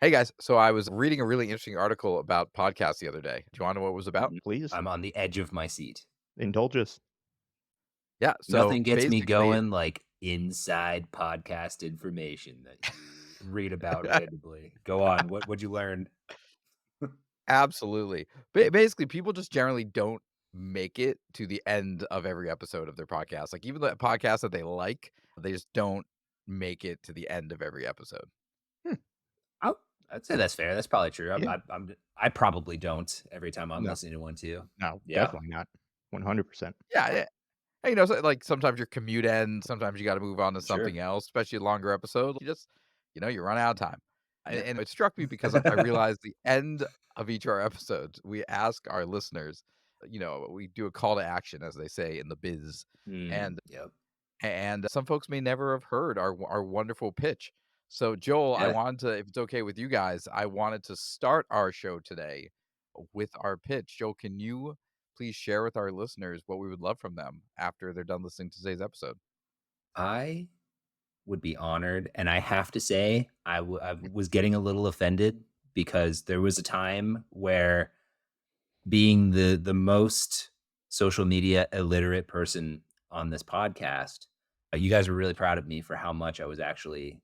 Hey guys, so I was reading a really interesting article about podcasts the other day. Do you want to know what it was about? Please I'm on the edge of my seat. indulge us. Yeah, so Nothing gets me basically, going like inside podcast information that you read about randomly. Go on. What'd you learn? absolutely. Basically, people just generally don't make it to the end of every episode of their podcast. Like even the podcast that they like, they just don't make it to the end of every episode. Hmm, Oh, I'd say that's fair. That's probably true. yeah. I probably don't every time I'm No, listening to one too. no, Yeah. definitely not. 100%. Yeah, yeah. And, like sometimes your commute ends, sometimes you got to move on to Sure. something else, especially a longer episode. You run out of time. And, Yeah. and it struck me because I realized the end of each of our episodes, we ask our listeners, we do a call to action, as they say in the biz. And Yep. some folks may never have heard our wonderful pitch. So, Joel, I Yeah. wanted to, if it's okay with you guys, I wanted to start our show today with our pitch. Joel, can you please share with our listeners what we would love from them after they're done listening to today's episode? I would be honored, and I have to say, I was getting a little offended because there was a time where being the most social media illiterate person on this podcast, you guys were really proud of me for how much I was actually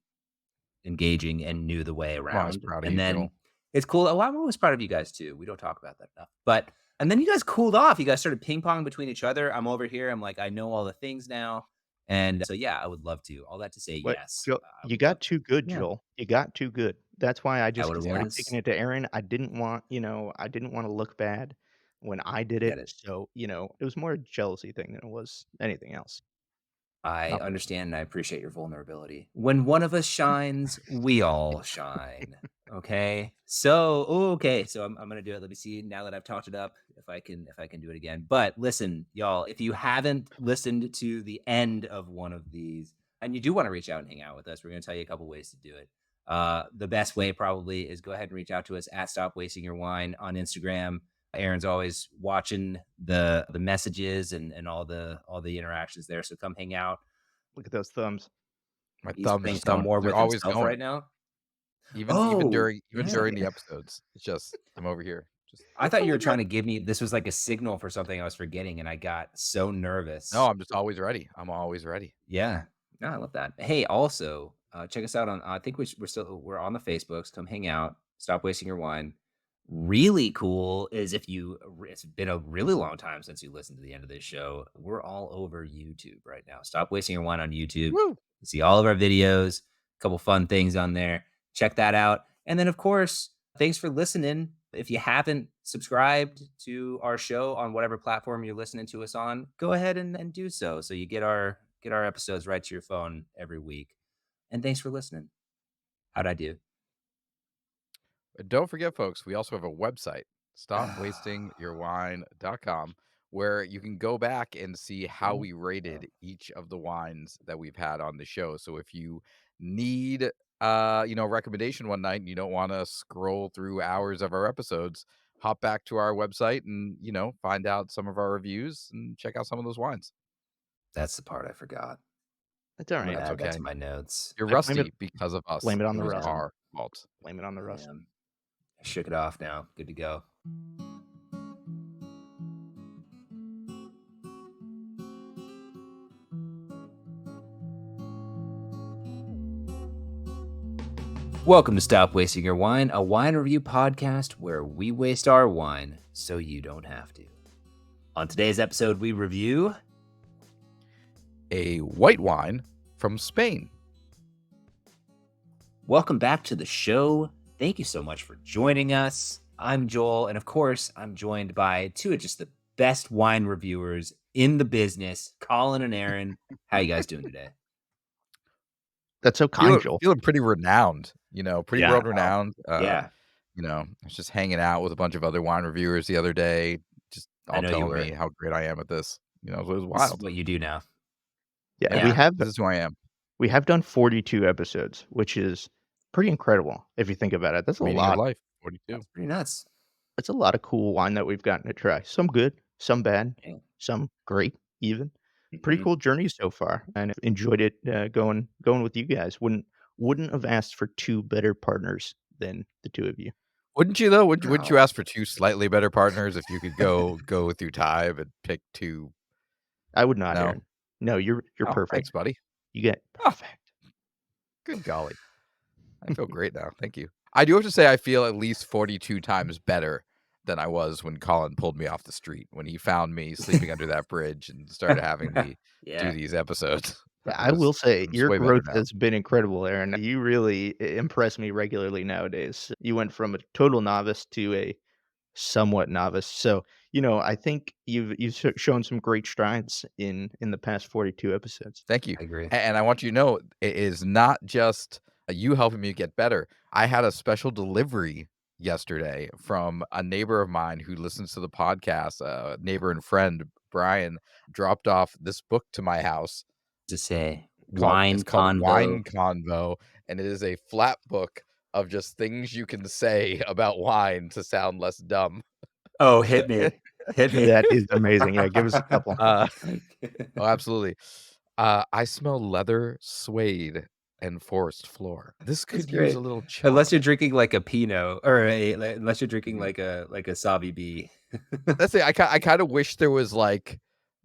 engaging and knew the way I'm always around. proud of And you, then Joel. it's cool. Oh, I'm always proud of you guys too. We don't talk about that enough. But and then you guys cooled off. You guys started ping pong between each other. I'm over here. I'm like, I know all the things now. And so yeah, I would love to. All that to say, What yes, Joel, I you would love got to. too good, Yeah, Joel. You got too good. That's why I that just what it started was. kicking it to Aaron. I didn't want, I didn't wanna look bad when I did Get it, it. so, it was more a jealousy thing than it was anything else. I Nothing. understand and I appreciate your vulnerability. When one of us shines, we all shine. Okay. So, okay. So I'm gonna do it. Let me see now that I've talked it up if I can do it again. But listen, y'all, if you haven't listened to the end of one of these and you do want to reach out and hang out with us, we're gonna tell you a couple ways to do it. The best way probably is go ahead and reach out to us at Stop Wasting Your Wine on Instagram. Aaron's always watching the messages and all the interactions there. So come hang out. Look at those thumbs. My He's thumbs playing just some going. more They're with always himself going. right now. Even Oh, during even yeah. during the episodes. It's just I'm over here. Just I it's thought you only were trying good. to give me this was like a signal for something I was forgetting, and I got so No, nervous. I'm just always ready. I'm always ready. Yeah. No, I love that. Hey, also, check us out on I think we're on the Facebooks. Come hang out. Stop wasting your wine. Really cool is if you it's been a really long time since you listened to the end of this show. We're all over YouTube right now. Stop wasting your wine on YouTube. Woo! You see all of our videos, a couple fun things on there. Check that out. And then of course, thanks for listening. If you haven't subscribed to our show on whatever platform you're listening to us on, go ahead and do so. So you get our episodes right to your phone every week. And thanks for listening. How'd I do? And don't forget, folks, we also have a website, stopwastingyourwine.com, where you can go back and see how we rated each of the wines that we've had on the show. So if you need recommendation one night and you don't want to scroll through hours of our episodes, hop back to our website and, find out some of our reviews and check out some of those wines. That's the part I forgot. That's all I'm right. gonna That's add that to okay. my notes. You're I rusty because of us. blame it on It the was rust. Yeah, our fault. Blame it on the I rust. am. I shook it off now. Good to go. Welcome to Stop Wasting Your Wine, a wine review podcast where we waste our wine so you don't have to. On today's episode, we review A white wine from Spain. Welcome back to the show. Thank you so much for joining us. I'm Joel, and of course, I'm joined by two of just the best wine reviewers in the business, Colin and Aaron. How you guys doing today? That's so kind, Feeling Joel. feeling pretty renowned, pretty Yeah. world Oh, renowned. yeah, I was just hanging out with a bunch of other wine reviewers the other day, just I all know you telling were. me how great I am at this. It was This is wild. what you do now. Yeah, Yeah, This is who I am. we have done 42 episodes, which is pretty incredible if you think about it. That's a Meaning of lot. life, 42. that's pretty nuts. That's a lot of cool wine that we've gotten to try. Some good, some bad, Yeah. some great even. Pretty Mhm. cool journey so far, and I've enjoyed it, going with you guys. Wouldn't have asked for 2 better partners than the two of you. Wouldn't you though? Wouldn't you Wow. ask for 2 slightly better partners if you could go through time and pick 2? I would not, No? Aaron. No, you're Oh, thanks, perfect. buddy. You get Oh, perfect. good golly. I feel great now. Thank you. I do have to say I feel at least 42 times better than I was when Colin pulled me off the street, when he found me sleeping under that bridge and started having me do Yeah. these episodes. Yeah, I will say I'm your way better growth now. has been incredible, Aaron. You really impress me regularly nowadays. You went from a total novice to a somewhat novice. So, I think you've shown some great strides in the past 42 episodes. Thank you. I agree. And I want you to know it is not just you helping me get better. I had a special delivery yesterday from a neighbor of mine who listens to the podcast, neighbor and friend, Brian, dropped off this book to my house To say it's wine called convo. Wine Convo, and it is a flat book of just things you can say about wine to sound less dumb. Oh, hit me. Hit me. That is amazing. Yeah, give us a couple. Uh, oh, absolutely. I smell leather, suede, and forest floor. This That's could use a great. little chop. Unless you're drinking like a Pinot or unless you're drinking Mhm. like a Savi B. That's it. I kinda wish there was like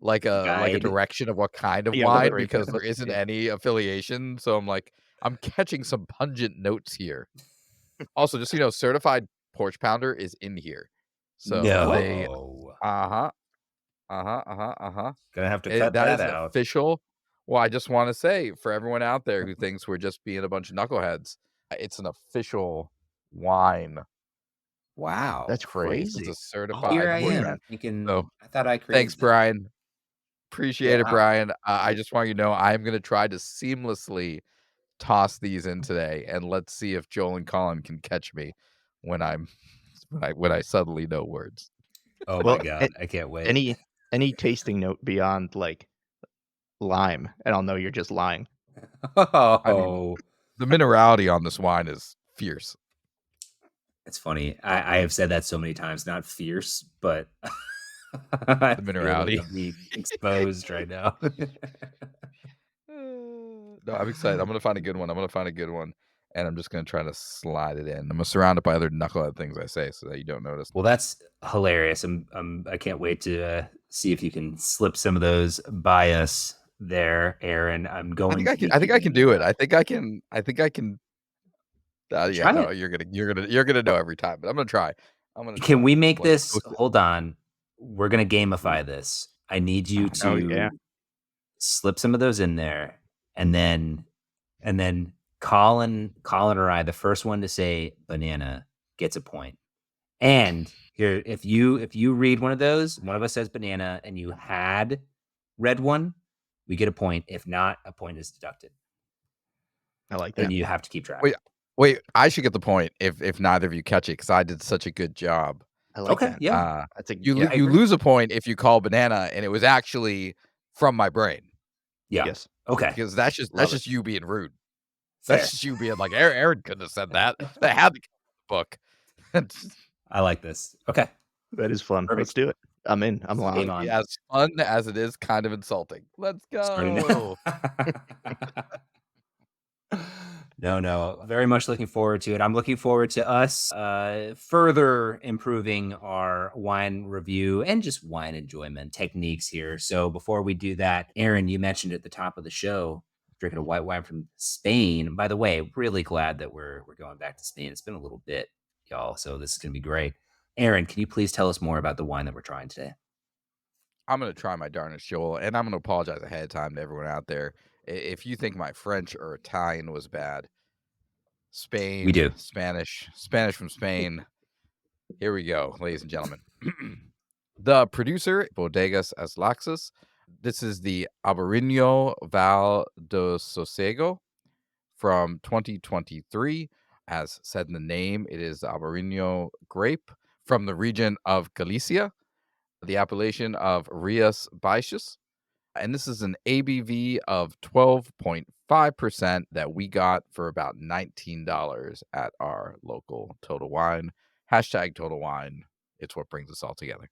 a Guide. direction of what kind of Yeah, let me wine write because that there down. isn't Yeah. any affiliation. So I'm like, I'm catching some pungent notes here. Also, just so you know, certified porch pounder is in here. So What? they No. uh-huh, uh-huh. Gonna have to cut That that is out. official. Well, I just wanna say for everyone out there who thinks we're just being a bunch of knuckleheads, it's an official wine. Wow. That's Phrase. It's crazy. a Oh, Here certified I porch yeah. pounder. am thinking So, I thought I thanks, created that. Brian. Appreciate it, Wow. Brian. I just want you to know I'm gonna try to seamlessly toss these in today, and let's see if Joel and Colin can catch me when I'm when I suddenly know words. Oh my Well, god, I can't wait. any tasting note beyond like lime, and I'll know you're just lying. I mean, Oh, the minerality on this wine is fierce. it's funny. I have said that so many times, not fierce, but I The feel like minerality. I'm being exposed right now. No, I'm excited. I'm gonna find a good one. And I'm just gonna try to slide it in. I'm gonna surround it by other knucklehead things I say so that you don't notice. Well, that's hilarious. I can't wait to see if you can slip some of those by us there, Aaron. I'm going to be I think I keeping can an do it. eye. I think I can. Yeah, Try no, it. you're gonna know every time, but I'm gonna try. I'm gonna Can try. we make Like, this? toast it. Hold on. We're gonna Ooh. gamify this. I need you Oh yeah. to slip some of those in there, and then Colin or I, the first one to say banana gets a point. And here, if you read one of those, one of us says banana, and you had read one, we get a point. If not, a point is deducted, I like and that. you have to keep track. Wait, wait. I should get the point if neither of you catch it because I did such a good job. I like Okay, that. yeah, Uh, That's a you yeah. I you agree. lose a point if you call banana, and it was actually from my brain Yeah, Yes. okay, because that's Love it. just you being rude. That's fair. just you being like Aaron couldn't have said that. That had the book. I like this. Okay, That is fun. Let's perfect. do it. I'm in. I'm This is Game gonna locked. be on. as fun as it is kind of insulting. Let's Starting now. go. No, very much looking forward to it. I'm looking forward to us further improving our wine review and just wine enjoyment techniques here. So before we do that, Aaron, you mentioned at the top of the show drinking a white wine from Spain. By the way, really glad that we're going back to Spain. It's been a little bit, y'all, so this is going to be great. Aaron, can you please tell us more about the wine that we're trying today? I'm gonna try my darnest, Joel, and I'm gonna apologize ahead of time to everyone out there. If you think my French or Italian was bad, We Spain, do. Spanish from Spain. Here we go, ladies and gentlemen. The producer, Bodegas as Laxas. This is the Albariño Val Do Sosego from 2023. As said in the name, it is the Albariño grape from the region of Galicia, the appellation of Rias Bixas. And this is an ABV of 12.5% that we got for about $19 at our local Total Wine. Hashtag Total Wine. It's what brings us all together.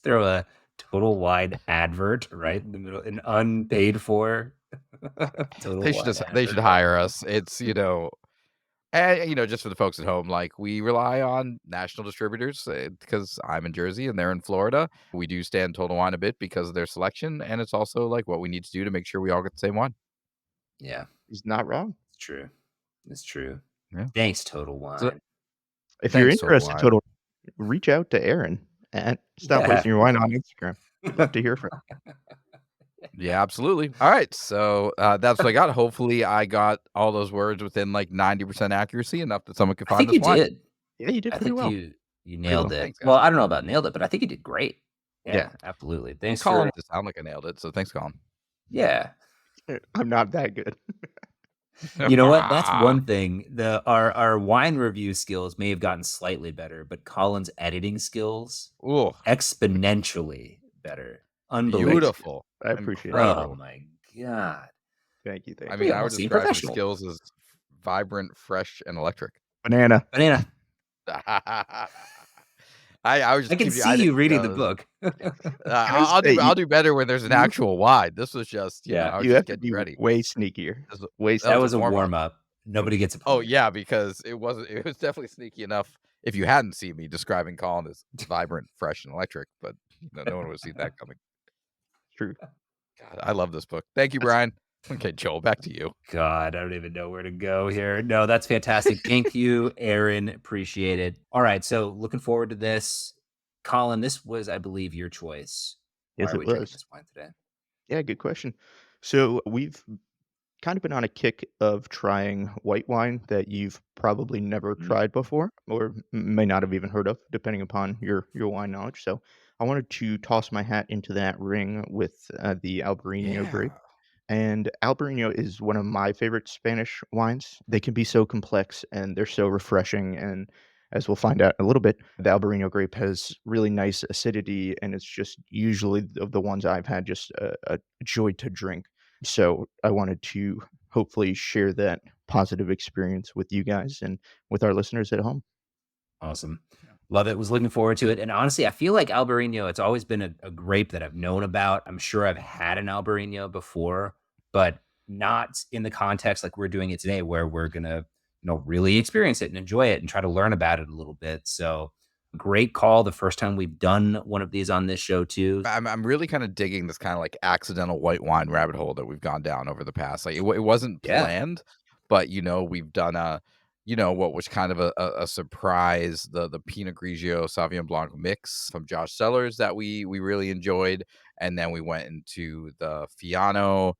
Throw a total wine advert right in the middle, an unpaid for total wine They should advert. hire us. It's And, just for the folks at home, like, we rely on national distributors, because I'm in Jersey and they're in Florida. We do stand Total Wine a bit because of their selection, and it's also, like, what we need to do to make sure we all get the same wine. Yeah, He's not wrong. it's true. It's true. Yeah. Thanks, Total So, Wine. If you're thanks, Total interested, Wine. Total, reach out to Aaron at Stop Yeah. Wasting Your Wine on Instagram. We'd love to hear from Yeah, absolutely. All right, so, that's what I got. Hopefully, I got all those words within, like, 90% accuracy, enough that someone could I find think this you wine. did. you. Yeah, you did I pretty think well. you Pretty nailed well. it. Thanks, Well, guys. I don't know about nailed it, but I think you did great. Yeah. Yeah, absolutely. And Thanks Colin for made it sound like I nailed it, so thanks, Colin. yeah. I'm not that good. You know what? That's one thing. Our wine review skills may have gotten slightly better, but Colin's editing skills Ooh, exponentially better. Thanks. Unbelievable. beautiful. I appreciate it. Oh Incredible. my god. Thank you. I Thank We mean, you. I would almost seem describe his professional. skills as vibrant, fresh, and electric. Banana. Banana. I was I just can keep I see you didn't reading the book. I was I'll say, do I'll do better when there's an actual wine. This was just, Yeah. I was you just have to getting you be ready. way sneakier. That was Way that That was a was a sneakier. warm up. warm up. Nobody gets a Oh, point. yeah, because it was definitely sneaky enough if you hadn't seen me describing Colin as vibrant, fresh, and electric, but, no one would have seen that coming. True. God, I love this book. Thank you, That's Brian. Okay, Joel, back to you. God, I don't even know where to go here. No, that's fantastic. Thank you, Aaron. Appreciate it. All right. So looking forward to this. Colin, this was, I believe, your choice. Why yes, are it we drinking was. this wine today? Yeah, good question. So we've kind of been on a kick of trying white wine that you've probably never Mm, tried before, or may not have even heard of, depending upon your wine knowledge. So I wanted to toss my hat into that ring with the Albarino grape. Yeah. And Albarino is one of my favorite Spanish wines. They can be so complex and they're so refreshing. And as we'll find out in a little bit, the Albarino grape has really nice acidity, and it's just usually of the ones I've had just a joy to drink. So I wanted to hopefully share that positive experience with you guys and with our listeners at home. awesome. Love it. Was looking forward to it. And honestly, I feel like Albarino, it's always been a grape that I've known about. I'm sure I've had an Albarino before, but not in the context like we're doing it today, where we're going to, really experience it and enjoy it and try to learn about it a little bit. So great call. The first time we've done one of these on this show, too. I'm really kinda digging this kinda, like, accidental white wine rabbit hole that we've gone down over the past, like, it wasn't Yeah. planned, but, we've done what was kind of a surprise, the Pinot Grigio Sauvignon Blanc mix from Josh Cellars that we really enjoyed, and then we went into the Fiano,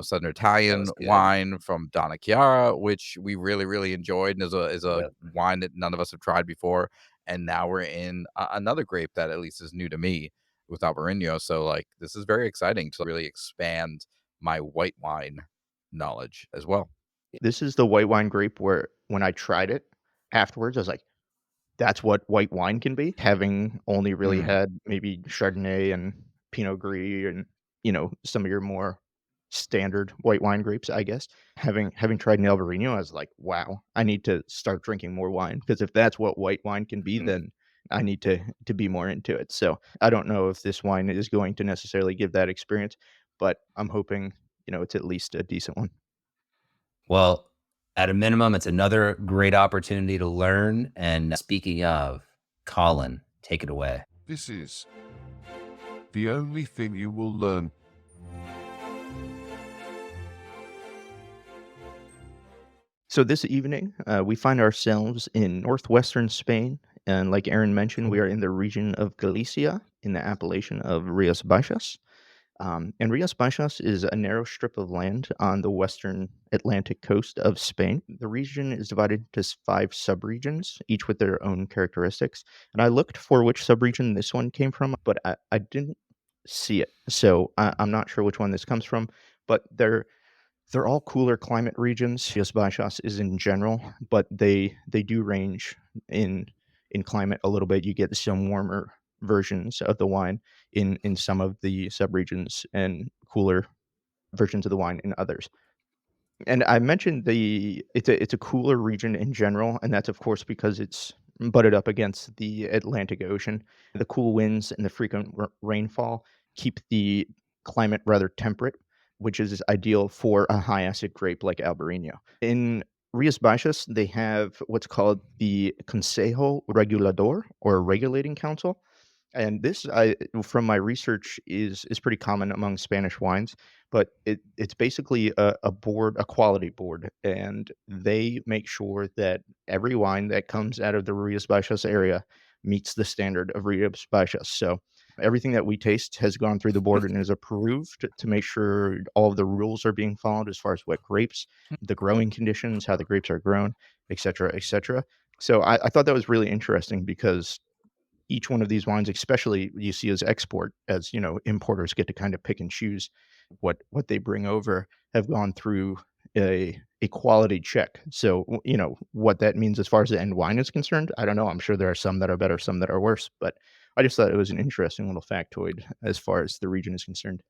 Southern That Italian was good. wine from Donna Chiara, which we really, really enjoyed, and is a Yep. wine that none of us have tried before, and now we're in another grape that at least is new to me with Albariño. So like this is very exciting to really expand my white wine knowledge as well. This is the white wine grape where when I tried it afterwards, I was like, that's what white wine can be, having only really Mm. had maybe Chardonnay and Pinot Gris and, some of your more standard white wine grapes, I guess. Having tried an Albarino, I was like, "Wow, I need to start drinking more wine because if that's what white wine can be, Mm. then I need to be more into it." So, I don't know if this wine is going to necessarily give that experience, but I'm hoping, it's at least a decent one. Well, at a minimum, it's another great opportunity to learn. And speaking of, Colin, take it away. This is the only thing you will learn. So this evening, we find ourselves in northwestern Spain, and like Aaron mentioned, we are in the region of Galicia in the appellation of Rias Baixas. And Rias Baixas is a narrow strip of land on the western Atlantic coast of Spain. The region is divided into five subregions, each with their own characteristics. And I looked for which subregion this one came from, but I didn't see it. So I'm not sure which one this comes from, but they're all cooler climate regions. Rias Baixas is in general, but they do range in in climate a little bit. You get some warmer versions of the wine in some of the subregions and cooler versions of the wine in others. And I mentioned it's a cooler region in general, and that's of course because it's butted up against the Atlantic Ocean. The cool winds and the frequent rainfall keep the climate rather temperate, which is ideal for a high acid grape like Albarino. In Rias Bixas, they have what's called the Consejo Regulador, or regulating council. And this, from my research, is pretty common among Spanish wines, but it's basically a board, a quality board, and they make sure that every wine that comes out of the Rias Baixas area meets the standard of Rias Baixas. So everything that we taste has gone through the board and is approved to make sure all of the rules are being followed as far as what grapes, the growing conditions, how the grapes are grown, et cetera, et cetera. So I thought that was really interesting because each one of these wines, especially you see as export, as importers get to kind of pick and choose what they bring over, have gone through a quality check. So what that means as far as the end wine is concerned, I don't know. I'm sure there are some that are better, some that are worse, but I just thought it was an interesting little factoid as far as the region is concerned.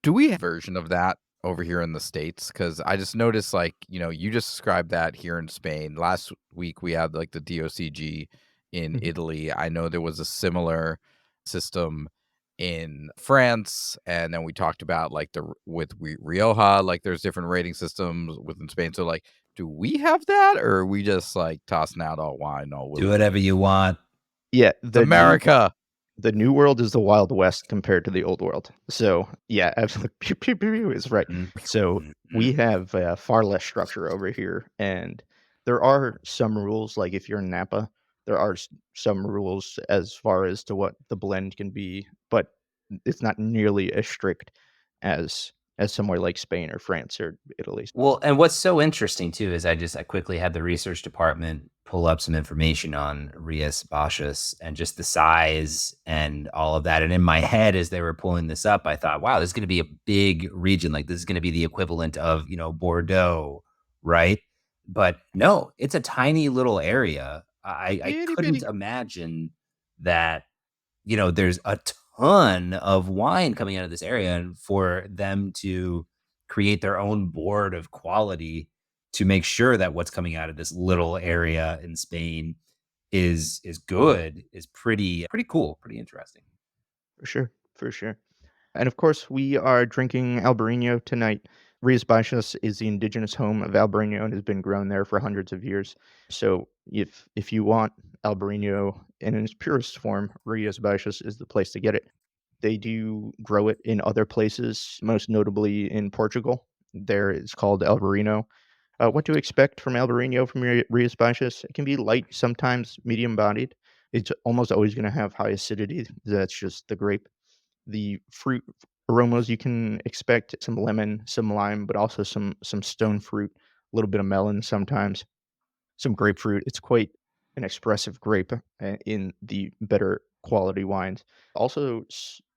Do we have a version of that over here in the States? Because I just noticed, like, you just described that here in Spain. Last week, we had, like, the DOCG in Mhm. Italy. I know there was a similar system in France, and then we talked about, like, with Rioja, like, there's different rating systems within Spain. So, like, do we have that, or are we just, like, tossing out all wine all Do whatever willy-nilly? you want. Yeah, It's America! the new world is the Wild West compared to the old world. So, yeah, absolutely. Pew, pew, pew, pew is right. Mm, So, mm, we mm. have far less structure over here. And there are some rules, like if you're in Napa, there are some rules as far as to what the blend can be, but it's not nearly as strict as somewhere like Spain or France or Italy. Well, and what's so interesting too is I quickly had the research department pull up some information on Rias Bixas and just the size and all of that. And in my head, as they were pulling this up, I thought, wow, this is going to be a big region. Like this is going to be the equivalent of, Bordeaux, right? But no, it's a tiny little area. I Itty couldn't bitty. imagine that there's a ton of wine coming out of this area, and for them to create their own board of quality to make sure that what's coming out of this little area in Spain is good is pretty cool, pretty interesting. For sure. For sure. And of course, we are drinking Albariño tonight. Rias Baixas is the indigenous home of Albariño and has been grown there for hundreds of years. So if you want Albariño in its purest form, Rias Baixas is the place to get it. They do grow it in other places, most notably in Portugal. There it's called Albarino. What to expect from Albariño from Rias Baixas? It can be light, sometimes medium bodied. It's almost always going to have high acidity. That's just the grape. The fruit aromas you can expect some lemon, some lime, but also some stone fruit, a little bit of melon sometimes, some grapefruit. It's quite an expressive grape in the better quality wines. Also,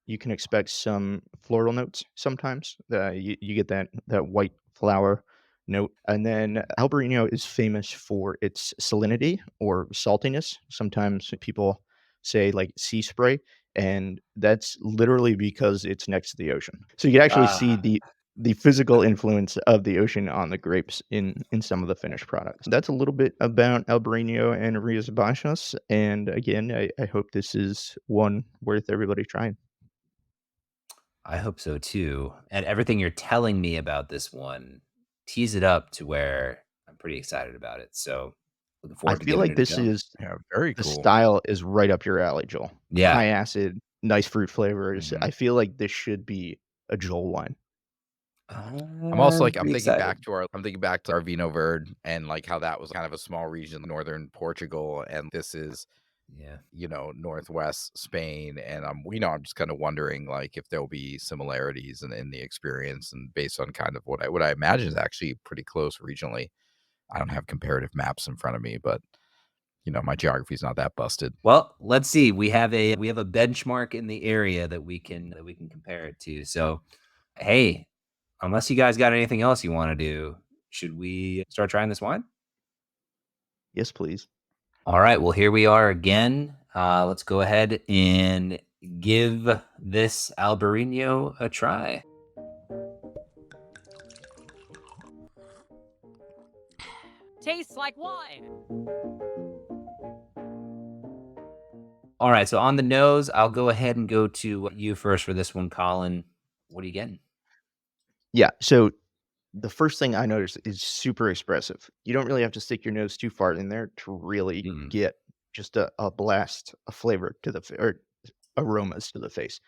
you can expect some floral notes sometimes. You get that white flower note, and then Albarino is famous for its salinity or saltiness. Sometimes people say like sea spray, and that's literally because it's next to the ocean. So you can actually see Ah, the physical influence of the ocean on the grapes in some of the finished products. That's a little bit about Albariño and Rias Baixas, and again, I hope this is one worth everybody trying. I hope so too. And everything you're telling me about this one tease it up to where I'm pretty excited about it. So looking I forward to feel giving like it a this go. is Yeah, very the cool. style is right up your alley, Joel. Yeah. High acid, nice fruit flavors. Mhm. I feel like this should be a Joel wine. I'm also I'm like pretty excited. I'm thinking back to our Vino Verde and, like, how that was kind of a small region in northern Portugal, and this is, Yeah. northwest Spain, and I'm just kinda wondering, like, if there'll be similarities in the experience and based on kind of what I imagine is actually pretty close regionally. I don't have comparative maps in front of me, but, my geography is not that busted. Well, let's see. We have a benchmark in the area that we can compare it to. So, hey, unless you guys got anything else you want to do, should we start trying this wine? Yes, please. All right. Well, here we are again. Let's go ahead and give this Albarino a try. Tastes like wine. All right. So on the nose, I'll go ahead and go to you first for this one, Colin. What are you getting? Yeah, so the first thing I noticed is super expressive. You don't really have to stick your nose too far in there to really Mm. get just a blast of flavor to the or aromas to the face.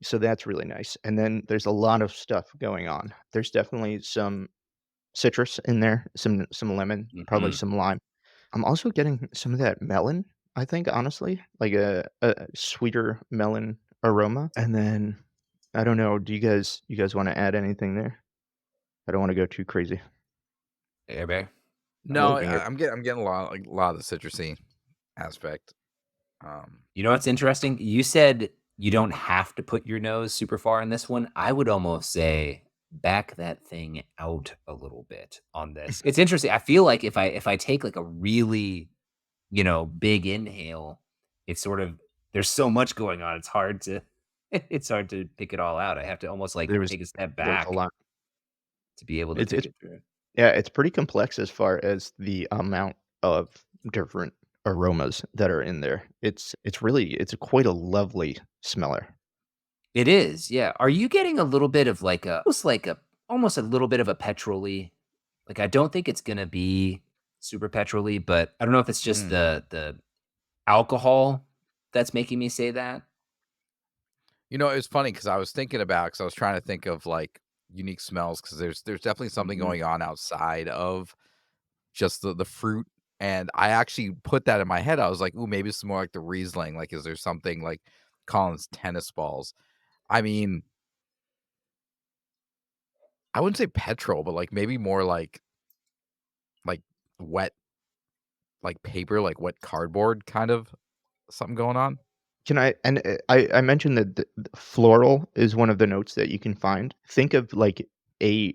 So that's really nice. And then there's a lot of stuff going on. There's definitely some citrus in there, some lemon, probably Mhm. some lime. I'm also getting some of that melon, I think, honestly, like a sweeter melon aroma. And then I don't know, you guys want to add anything there? I don't want to go too crazy. Airbear? I'm No, looking at I'm getting a lot of the citrusy aspect. Um, You know what's interesting? You said you don't have to put your nose super far in this one. I would almost say back that thing out a little bit on this. It's interesting. I feel like if I take like a really, big inhale, it's sort of there's so much going on. It's hard to it's hard to pick it all out. I have to almost like there's take a step there's a back lot. to be able to pick It's it through. yeah, it's pretty complex as far as the amount of different aromas that are in there. It's quite a lovely smeller. It is, yeah. Are you getting a little bit of almost a little bit of a petrol-y. Like, I don't think it's gonna be super petrol-y, but I don't know if it's just mm. the alcohol that's making me say that. You know, it was funny because I was thinking about because I was trying to think of like unique smells because there's definitely something Mhm. going on outside of just the fruit. And I actually put that in my head. I was like, ooh, maybe it's more like the Riesling. Like, is there something like Colin's tennis balls? I mean, I wouldn't say petrol, but like maybe more like wet, like paper, like wet cardboard kind of something going on. Can I and I mentioned that the floral is one of the notes that you can find. Think of a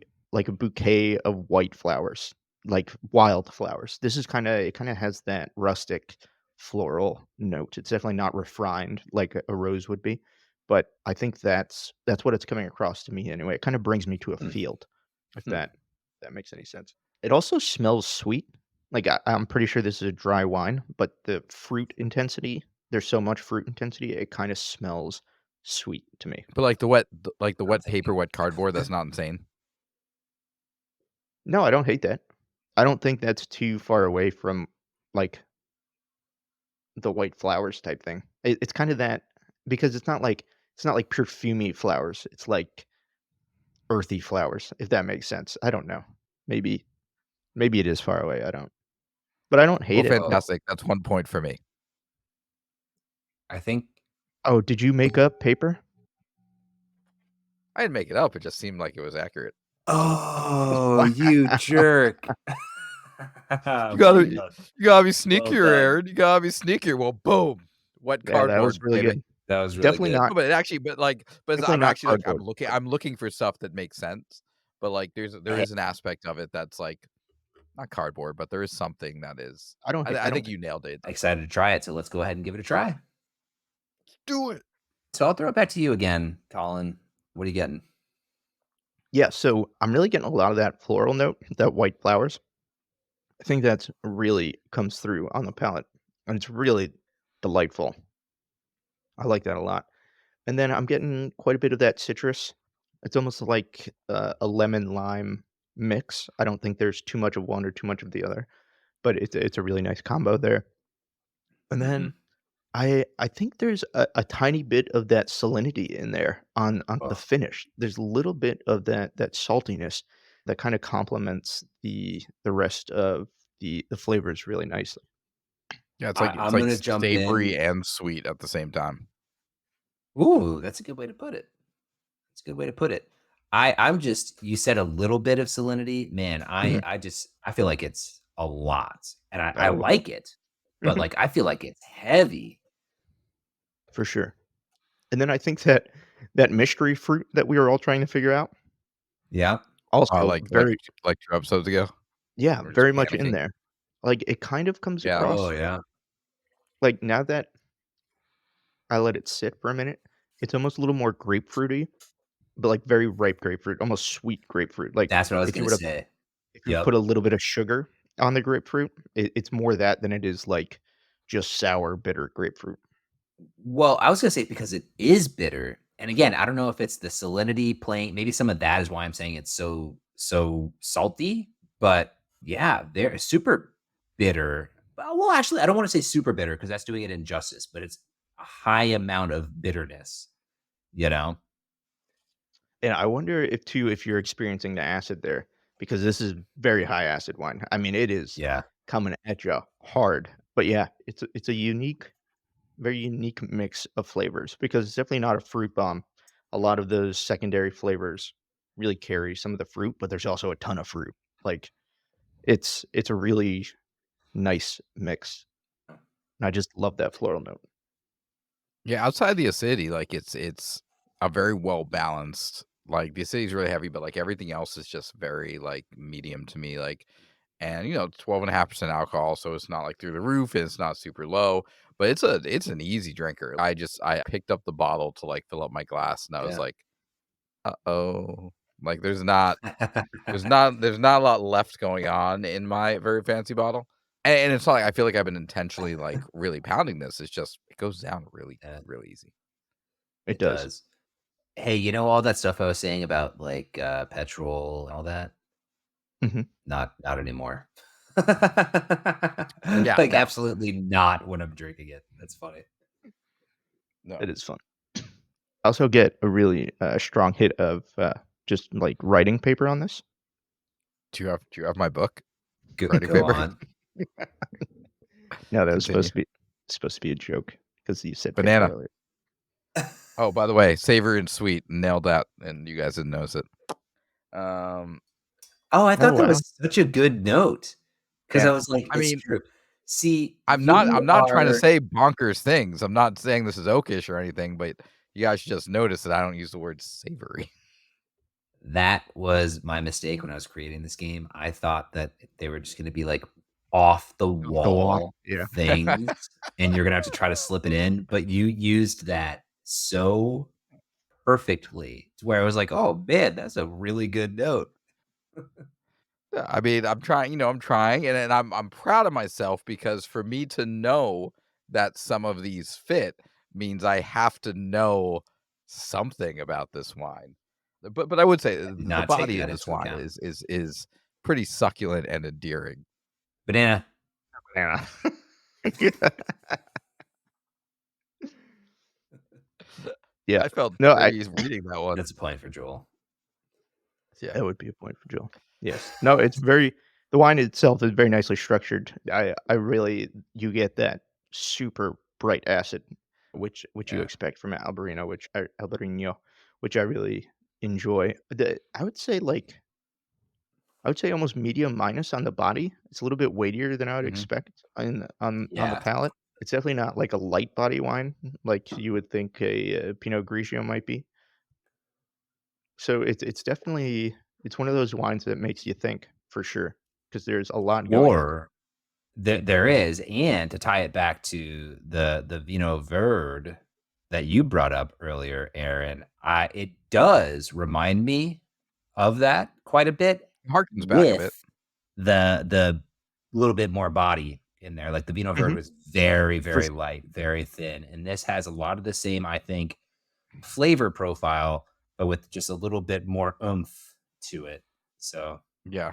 a bouquet of white flowers, like wildflowers. This is it kinda has that rustic floral note. It's definitely not refined like a rose would be, but I think that's what it's coming across to me anyway. It kinda brings me to a Mm, field, if hmm. that makes any sense. It also smells sweet. Like, I'm pretty sure this is a dry wine, but the fruit intensity there's so much fruit intensity, it kinda smells sweet to me. But like the I'm wet paper, thinking. wet cardboard, that's not insane. No, I don't hate that. I don't think that's too far away from, like, the white flowers type thing. It's kinda that because it's not like perfumey flowers, it's like earthy flowers, if that makes sense. I don't know. Maybe maybe it is far away, I don't but I don't Well, hate it. Oh, fantastic. That's 1 point for me. I think. Oh, did you make up paper? I didn't make it up. It just seemed like it was accurate. Oh, Wow. you jerk. You Well gotta done. you gotta be Well sneakier, done. Aaron. You gotta be sneakier. Well, boom. Wet Yeah, that was cardboard, really baby. good. That was really Definitely good. not No, but it actually but definitely I'm not actually like cardboard. I'm looking for stuff that makes sense. But like there Yeah, is an aspect of it that's like not cardboard, but there is something that is I I don't think you nailed it. Excited to try it, so let's go ahead and give it a try. Do it. So I'll throw it back to you again, Colin. What are you getting? Yeah, so I'm really getting a lot of that floral note, that white flowers. I think that's really comes through on the palate, and it's really delightful. I like that a lot. And then I'm getting quite a bit of that citrus. It's almost like a lemon lime mix. I don't think there's too much of one or too much of the other, but it's a really nice combo there. And then Mhm. I think there's a tiny bit of that salinity in there on the Oh, finish. There's a little bit of that saltiness that kinda complements the rest of the flavors really nicely. Yeah, it's I'm like gonna jump savory in. and sweet at the same time. Ooh, that's a good way to put it. That's a good way to put it. I'm just you said a little bit of salinity. Man, Mhm. I feel like it's a lot. And I Oh, like it, but mhm, like I feel like it's heavy. for sure. And then I think that mystery fruit that we were all trying to figure out, Yeah. also Like very like 2 episodes ago. yeah, We're just very much in panicking. there. Like, it kind of comes Yeah. Oh, across yeah. like, now that I let it sit for a minute, it's almost a little more grapefruity. But, like, very ripe grapefruit, almost sweet grapefruit, like, That's what I was gonna say. if you put Yep. a little bit of sugar on the grapefruit, it's more that than it is, like, just sour, bitter grapefruit. Well, I was gonna say because it is bitter, and again, I don't know if it's the salinity playing maybe some of that is why I'm saying it's so so salty, but yeah, they're super bitter. Well, actually, I don't want to say super bitter because that's doing it injustice, but it's a high amount of bitterness, you know? And I wonder if too if you're experiencing the acid there because this is very high acid wine. I mean, it is Yeah. coming at you hard. But yeah, it's a unique, very unique mix of flavors because it's definitely not a fruit bomb. A lot of those secondary flavors really carry some of the fruit, but there's also a ton of fruit. Like it's a really nice mix. And I just love that floral note. Yeah, outside the acidity, like it's a very well balanced. Like the acidity is really heavy, but like everything else is just very like medium to me. Like, and 12.5% alcohol, so it's not like through the roof, and it's not super low, but it's an easy drinker. I picked up the bottle to like fill up my glass, and I was Yeah. like, oh, like there's not a lot left going on in my very fancy bottle. And it's not like I feel like I've been intentionally like really pounding this. It's just it goes down really, Yeah, really easy. It it does. does. Hey, you know all that stuff I was saying about like petrol and all that? Mhm. Not anymore. Yeah, Like no, absolutely not when I'm drinking it. That's funny. no. It is fun. I also get a really, strong hit of, just, like, writing paper on this. Do you have my book? Writing Go paper? on. No, that was Continue. supposed to be a joke because you said paper Banana. earlier. Oh, by the way, savory and sweet. Nailed that, and you guys didn't notice it. Um, Oh, I Oh, thought that wow. was such a good note because I Yeah. was like, I it's mean, true. See, I'm not you I'm not trying to are say bonkers things. I'm not saying this is oakish or anything, but you guys should just notice that I don't use the word savory. that was my mistake when I was creating this game. I thought that they were just gonna be like off the Off the wall. wall Yeah. things, and you're gonna have to try to slip it in, but you used that so perfectly to where I was like, "Oh, man, that's a really good note." Yeah, I mean, I'm trying, and I'm proud of myself because for me to know that some of these fit means I have to know something about this wine. But I would say I did the not take body that of this into wine account. is pretty succulent and endearing. Banana. Yeah. Yeah. I felt No, I dirty reading that one. That's a point for Joel. Yeah. that would be a point for Joel. Yes. No, it's very the wine itself is very nicely structured. I really you get that super bright acid, which you Yeah. expect from Albarino, which I really enjoy. I would say almost medium minus on the body. It's a little bit weightier than I would Mhm. expect on the Yeah. palate. It's definitely not like a light body wine like you would think a, Pinot Grigio might be. So it's definitely it's one of those wines that makes you think for sure because there's a lot going on. Or there is, and to tie it back to the Vino Verde that you brought up earlier, Aaron, it does remind me of that quite a bit Harkens back a with bit. the little bit more body in there. Like the Vino Verde Mhm. was very, For very light, very thin, and this has a lot of the same, I think, flavor profile, but with just a little bit more oomph to it. So Yeah.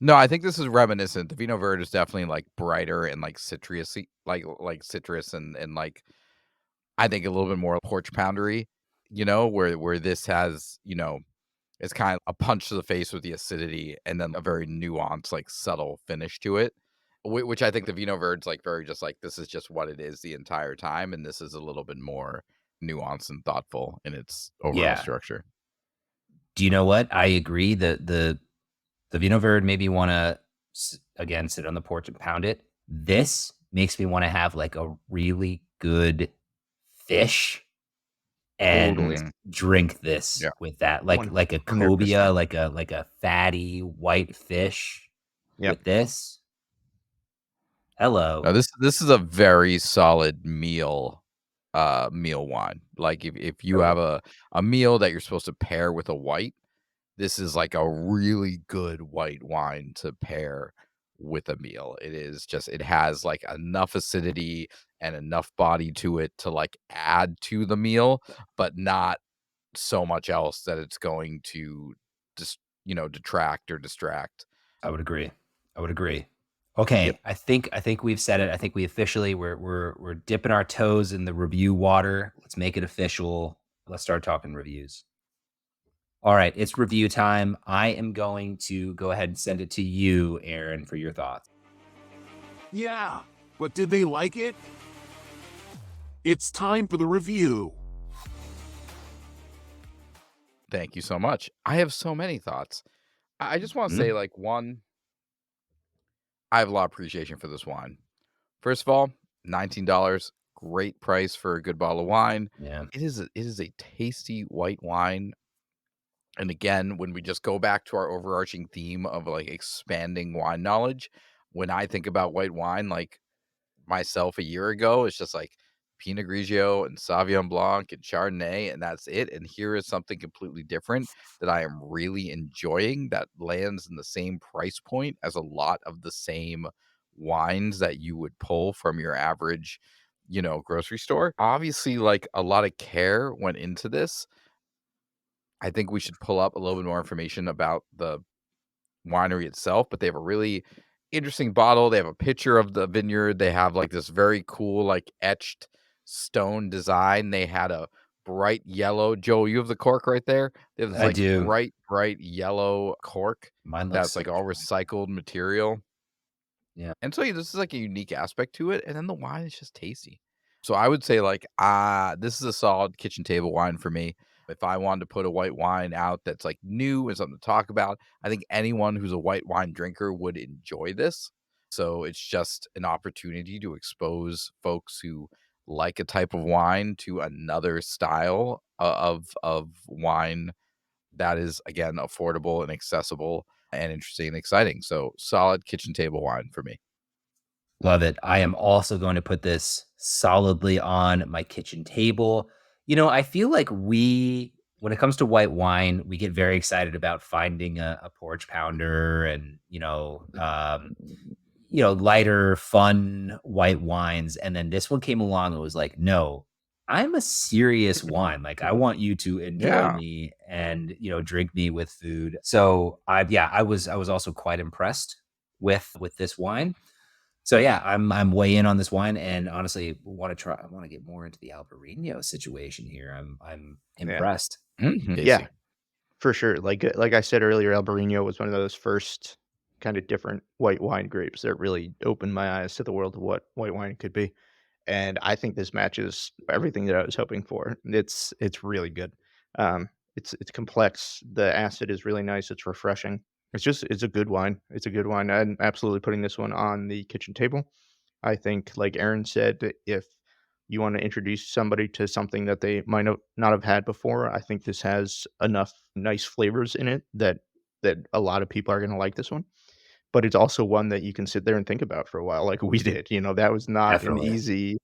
No, I think this is reminiscent. The Vino Verde is definitely like brighter and like citrusy, like citrus and like I think a little bit more porch poundery, where this has, it's kind of a punch to the face with the acidity and then a very nuanced, like subtle finish to it. Which I think the Vino Verde's like very just like this is just what it is the entire time, and this is a little bit more nuanced and thoughtful in its overall yeah. structure. Do you know what? I agree that the Vino Verde made me want to again sit on the porch and pound it. This makes me want to have like a really good fish and totally Mhm. drink this Yeah. with that, like a 100%. cobia, like a fatty white fish Yep. with this. Hello. Now this is a very solid meal wine. Like if you have Totally. a meal that you're supposed to pair with a white, this is like a really good white wine to pair with a meal. It has like enough acidity and enough body to it to like add to the meal, but not so much else that it's going to just, detract or distract. I would agree. Okay, Yep. I think we've said it. I think we officially we're dipping our toes in the review water. Let's make it official. Let's start talking reviews. All right, it's review time. I am going to go ahead and send it to you, Aaron, for your thoughts. Yeah, but did they like it? It's time for the review. Thank you so much. I have so many thoughts. I just want to say, like, one, I have a lot of appreciation for this wine. First of all, $19, great price for a good bottle of wine. Yeah. It is a tasty white wine. And again, when we just go back to our overarching theme of like expanding wine knowledge, when I think about white wine, like myself a year ago, it's just like Pinot Grigio and Sauvignon Blanc and Chardonnay, and that's it. And here is something completely different that I am really enjoying that lands in the same price point as a lot of the same wines that you would pull from your average, grocery store. Obviously, like a lot of care went into this. I think we should pull up a little bit more information about the winery itself, but they have a really interesting bottle. They have a picture of the vineyard. They have like this very cool, like etched stone design. They had a bright yellow. Joe, you have the cork right there. They have this I like do. bright yellow cork Mine looks that's so like all dry. recycled material. Yeah. And so this is like a unique aspect to it. And then the wine is just tasty. So I would say like, this is a solid kitchen table wine for me. If I wanted to put a white wine out that's like new and something to talk about, I think anyone who's a white wine drinker would enjoy this. So it's just an opportunity to expose folks who like a type of wine to another style of wine that is, again, affordable and accessible and interesting and exciting. So solid kitchen table wine for me. Love it. I am also going to put this solidly on my kitchen table. I feel like when it comes to white wine, we get very excited about finding a porch pounder and, lighter, fun white wines. And then this one came along and was like, no, I'm a serious wine. Like I want you to enjoy Yeah. me and, drink me with food. So I was also quite impressed with this wine. So yeah, I'm way in on this wine, and honestly, want to try. I want to get more into the Albariño situation here. I'm Yeah. impressed. Yeah, for sure. Like I said earlier, Albariño was one of those first kind of different white wine grapes that really opened my eyes to the world of what white wine could be. And I think this matches everything that I was hoping for. It's really good. It's complex. The acid is really nice. It's refreshing. It's a good wine. It's a good wine. I'm absolutely putting this one on the kitchen table. I think, like Aaron said, if you want to introduce somebody to something that they might not have had before, I think this has enough nice flavors in it that a lot of people are going to like this one. But it's also one that you can sit there and think about for a while, like we did. That was not an Definitely. easy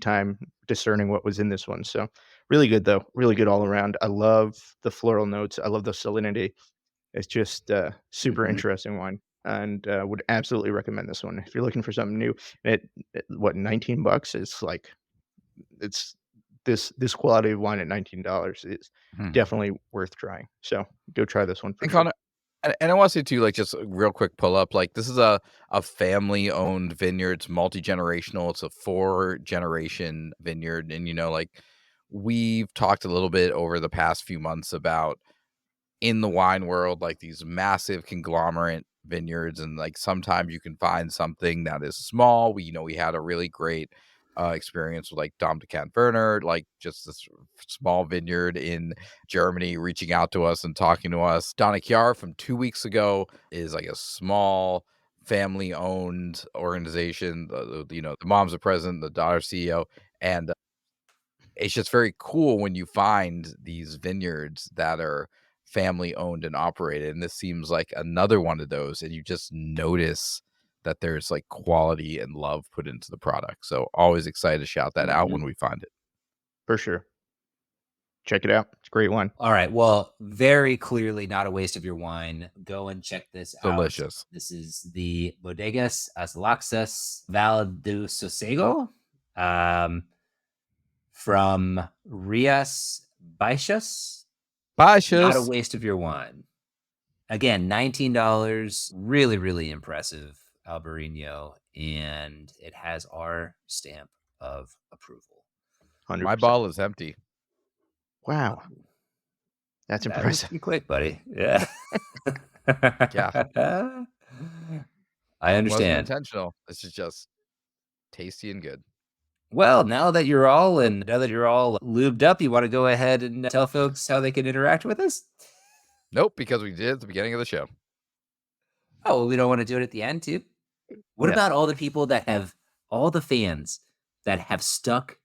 time discerning what was in this one. So really good though, really good all around. I love the floral notes. I love the salinity. It's just super Mhm. interesting wine, and would absolutely recommend this one if you're looking for something new. It what $19? It's like it's this quality of wine at $19 is Mhm. definitely worth trying. So go try this one for And sure. Connor, and I want to say too, like just a real quick pull up, like this is a family owned vineyard. It's multi generational. It's a 4 generation vineyard, and like we've talked a little bit over the past few months about in the wine world, like these massive conglomerate vineyards, and like sometimes you can find something that is small. We had a really great experience with like Dom de Werner, like just this small vineyard in Germany reaching out to us and talking to us. Donna Chiara from 2 weeks ago is like a small family owned organization. The mom's the president, the daughter's CEO, and it's just very cool when you find these vineyards that are family owned and operated, and this seems like another one of those, and you just notice that there's like quality and love put into the product. So always excited to shout that out Mhm. when we find it. For sure. Check it out. It's a great wine. All right. Well, very clearly not a waste of your wine. Go and check this out. Delicious. This is the Bodegas as Laxas Val Do Sosego, um, from Rias Bixas. Not a Baixas. waste of your wine. Again, $19. Really, really impressive, Albariño. And it has our stamp of approval. 100%. My ball is empty. Wow. That's That was impressive. pretty quick, buddy. Yeah. Yeah. I It wasn't understand. intentional. This is just tasty and good. Well, now that you're all lubed up, you want to go ahead and tell folks how they can interact with us? Nope, because we did at the beginning of the show. Oh, well, we don't want to do it at the end too. What Yeah. about all the people that have all the fans that have stuck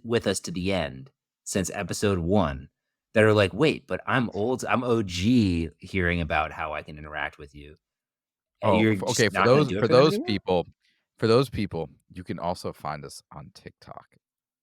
with us to the end since episode 1 that are like, wait, but I'm old. I'm OG hearing about how I can interact with you. And Oh, you're okay. just not going to do it For for them those people, you can also find us on TikTok.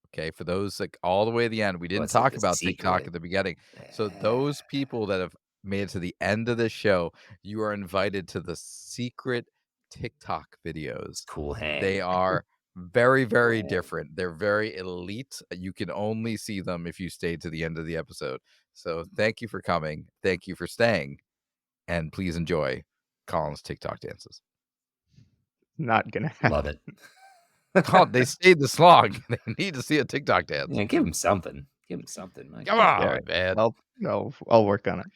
Okay, for those like all the way to the end, we didn't it's like talk the about TikTok secret. at the beginning. So those people that have made it to the end of this show, you are invited to the secret TikTok videos. Cool hang. They are very, very different. They're very elite. You can only see them if you stay to the end of the episode. So thank you for coming. Thank you for staying. And please enjoy Colin's TikTok dances. Not gonna happen. Love it. Colin, they stayed this long. They need to see a TikTok dance. Yeah, give him something. Give him something. My Come God. on, man. I'll work on it.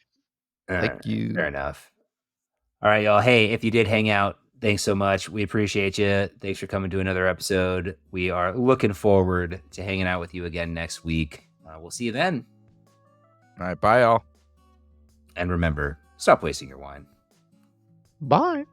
Thank you. Fair enough. All right, y'all. Hey, if you did hang out, thanks so much. We appreciate you. Thanks for coming to another episode. We are looking forward to hanging out with you again next week. We'll see you then. All right, bye, y'all. And remember, stop wasting your wine. Bye.